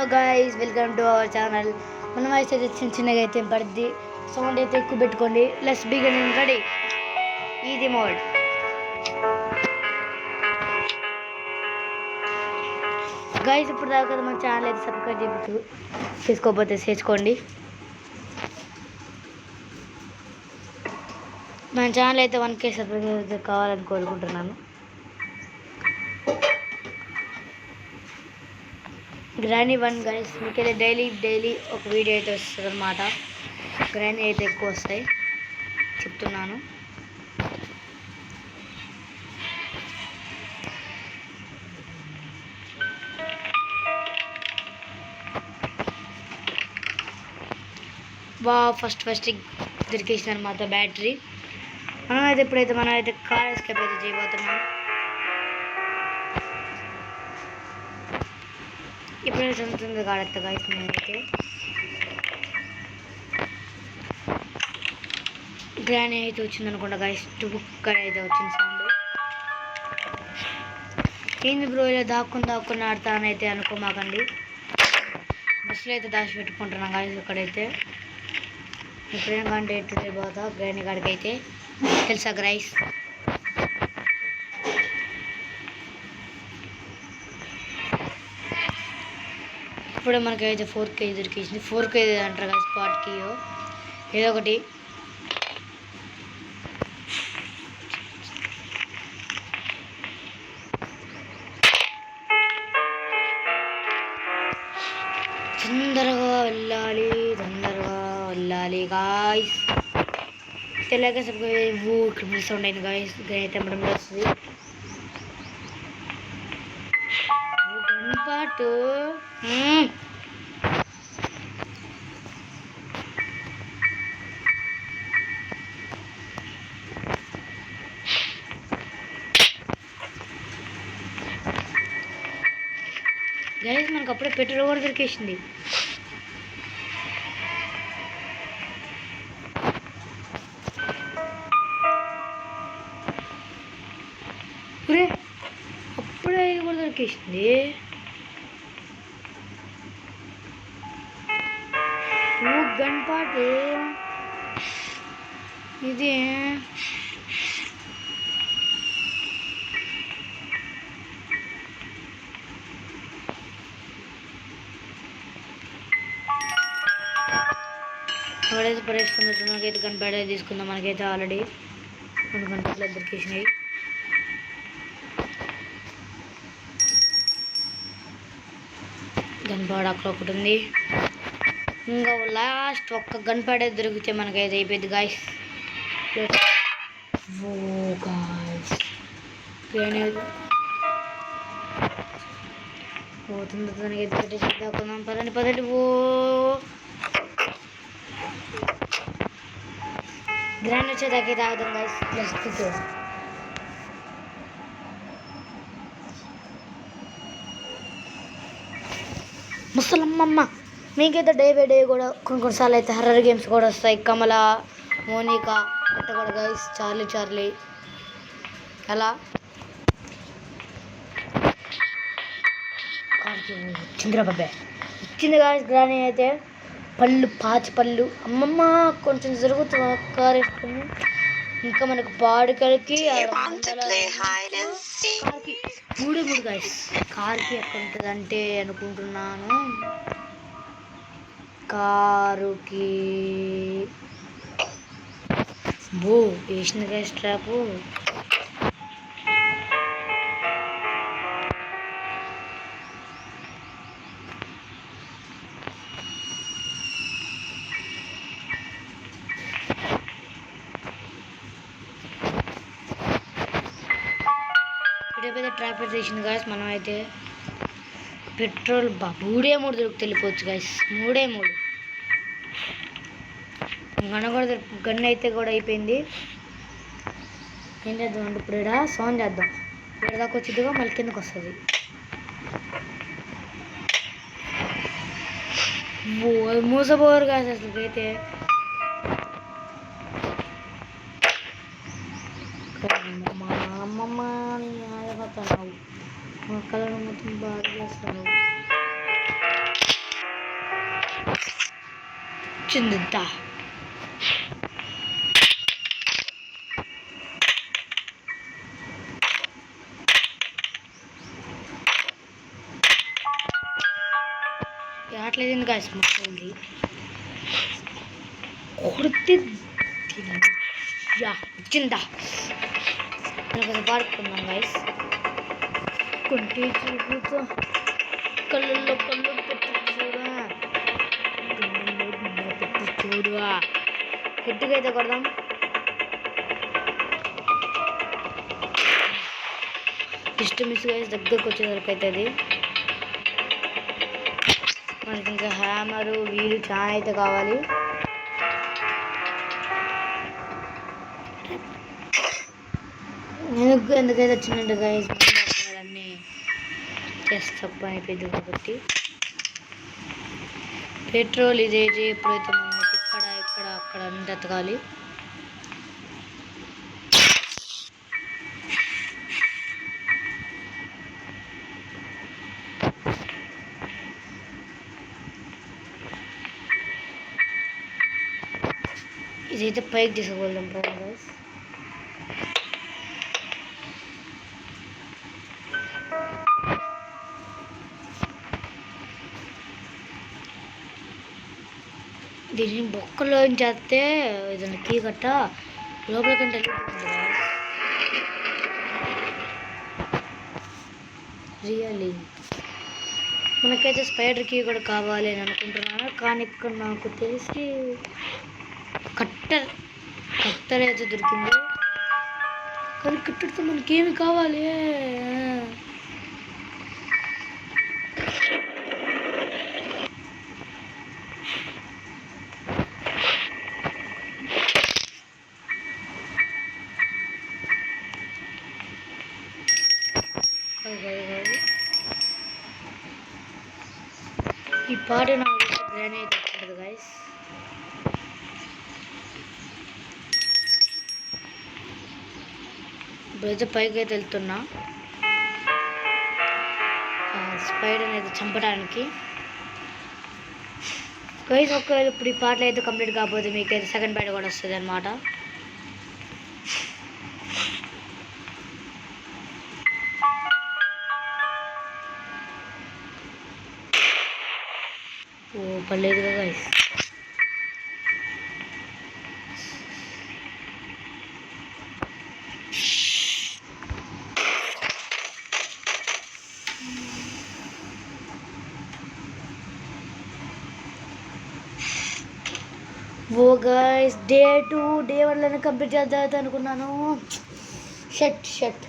guys, welcome to our channel. మనం అయితే చిన్నగా అయితే పడుద్ది సౌండ్ అయితే ఎక్కువ పెట్టుకోండి. Let's begin. Ready easy mode. Guys ఇప్పుడు దాకా మన ఛానల్ అయితే సబ్స్క్రైబ్ చేసుకోకపోతే చేసుకోండి. మన ఛానల్ అయితే 1K సబ్స్క్రైబ్ కావాలని కోరుకుంటున్నాను. గ్రానీ 1 గైస్ మీకైతే డైలీ ఒక వీడియో అయితే వస్తుంది అన్నమాట. గ్రానీ అయితే ఎక్కువ వస్తాయి చెప్తున్నాను. ఫస్ట్ దొరికేసింది అనమాట బ్యాటరీ. మనం అయితే కార్ ఎస్కేప్ అయితే చేయబోతున్నాం. ఇప్పుడైతే చదువుతుంది కాడెత్త గైస్. నేనైతే గ్రానీ అయితే వచ్చింది అనుకుంటా గైస్. టుబుక్కర్ అయితే వచ్చింది సౌండ్. ఏంది బ్రో ఇలా దాక్కుని ఆడతానైతే అనుకోమాకండి. బస్సులో అయితే దాచి పెట్టుకుంటున్నాం గైస్. ఇక్కడైతే ఎప్పుడైనా కానీ ఎట్టు పోతా గ్రానీ కాడికి అయితే తెలుసా గైస్. ఇప్పుడే మనకైతే 4K దొరికింది. 4K అంటారు కదా స్పాట్కి ఏదో ఒకటి. తొందరగా వెళ్ళాలి గాయస్. తెల్లగా ఇక్కడ మిస్ సౌండ్ అయింది గాయస్. అయితే మనం వస్తుంది పాటు. గైస్ మనకు అప్పుడే పెట్రోల్ కూడా దొరికేసింది. అప్పుడే ఇది కూడా దొరికేసింది. గన్పాటు ఇది ఎవరైతే పరిస్థితి మనకైతే గన్పాట్ అయితే తీసుకుందాం. మనకైతే ఆల్రెడీ 2 గంటలు దొరికేసినాయి. గన్పాట్ అక్కడ ఒకటి ఉంది. ఇంకా లాస్ట్ ఒక్క గన్పాట్ అయితే దొరికితే మనకైతే అయిపోయింది గాయస్. తొందరగా పెట్టేసేద్దాం. పదండి. గ్రాండ్ వచ్చేదాకా తాగుదాం గాయస్. ముసలమ్మమ్మ మీకైతే డే బై డే కూడా కొన్నిసార్లు అయితే హర్రర్ గేమ్స్ కూడా వస్తాయి. కమల, మోనికా అట్ట కూడా గైస్. చార్లీ అలా చంద్రబాబే వచ్చింది గాయస్. గ్రానీ అయితే పాచి పళ్ళు అమ్మమ్మ కొంచెం జరుగుతుంది కార్ వేసుకుని. ఇంకా మనకు బాడుకలకి 3 గాయస్. కార్కి ఎక్కడ ఉంటుంది అంటే అనుకుంటున్నాను కారుకి వేసిన గ్యాస్ ట్రాపు. ఇప్పుడైతే ట్రాఫిక్ చేసింది గాయస్. మనం అయితే పెట్రోల్ 3 దొరికి వెళ్ళిపోవచ్చు గాయస్. 3 గన్ అయితే కూడా అయిపోయింది. ఏం చేద్దాం అంటే ఇప్పుడు ఇక్కడ సౌండ్ చేద్దాం. ఇక్కడ దాకా వచ్చిద్దిగా మళ్ళీ కిందకు వస్తుంది. మూసపోరు కాదు అసలు అయితే. అమ్మమ్మ ఆడబోతున్నావు. మొక్కలను మొత్తం బాగా చేస్తున్నావు. వచ్చింది ఆటలేదు గాయస్ మొక్కలు కొడితే వచ్చిందా నేను పాడుకున్నాం గాయస్ కొంటే చూపుతో కళ్ళల్లో కళ్ళు పెట్టి చూడువా గట్టిగా అయితే కొడదాం జస్ట్ మిస్ గాయస్ దగ్గరకు వచ్చేసరికి అవుతుంది మనకి ఇంకా హ్యామరు వీలు చాలా అయితే కావాలి ఎందుకైతే వచ్చినట్టు గాయస్ అన్నీ చేస్తా పని అయిపోయింది కాబట్టి పెట్రోల్ ఇదైతే ఎప్పుడైతే మనం ఇక్కడ అక్కడ అన్ని ఎతకాలి ఇదైతే పైకి తీసుకువెళ్దాం గైస్ దీన్ని బొక్కలో చేస్తే ఏదైనా కీ కట్ట లోపల కంటే రియల్లీ మనకైతే స్పైడర్ కీ కూడా కావాలి అని అనుకుంటున్నాను కానీ ఇక్కడ నాకు తెలిసి కట్టర్ అయితే దొరికింది కానీ కట్టడితో మనకేమి కావాలి ఈ పాట నాకు గ్రానైట్ ఉంటుంది గైస్ ఇప్పుడైతే పైకి అయితే వెళ్తున్నా స్పైడర్ అనేది చంపడానికి గైస్ ఒకవేళ ఇప్పుడు ఈ పాటలు అయితే కంప్లీట్ కాకపోతే మీకు అయితే సెకండ్ పాట కూడా వస్తుంది అనమాట ఓ పర్లేదుగా గైస్ ఓ గైస్ డే 2 డే 1 కంప్లీట్ చేద్దాం అనుకున్నాను షట్